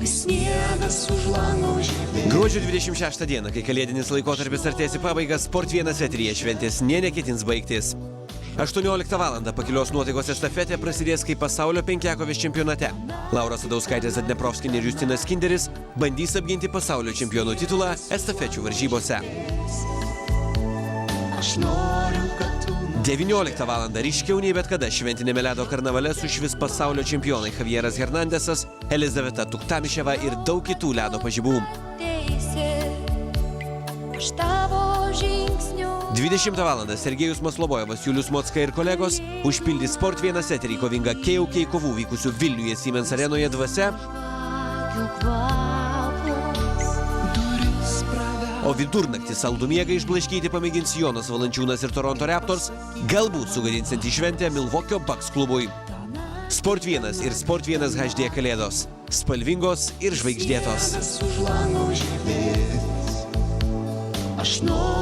sniegas už lango žibės. Gruodžio 26 dieną, kai kalėdinis laikotarpis artės į pabaigą, Sport 1 eteryje šventės neketins baigtis. 18 val. Pakilios nuotaikos estafetė prasidės kaip pasaulio penkiakovės čempionate. Laura Sadauskaitė Zadneprovskienė ir Justinas Kinderis bandys apginti pasaulio čempionų titulą estafečių varžybose. Aš noriu, kad tu 19 val. Ryškiau nei bet kada šventinėme ledo karnavale sušvis pasaulio čempionai Javieras Hernandesas, Elizaveta Tuktamiševa ir daug kitų ledo pažybų. 20 val. Sergejus Maslobojevas, Julius Mocka ir kolegos užpildys Sport 1 eterį kovingą KOK kovų vykusių Vilniuje Siemens arenoje dvasia, o vidurnaktį saldų miegą išblaškyti pamėgins Jonas Valančiūnas ir Toronto Raptors, galbūt sugadinsiantį šventę Milwaukee Bucks klubui. Sport 1 ir Sport 1 HD kalėdos. Spalvingos ir žvaigždėtos. už lango žibės. Aš noriu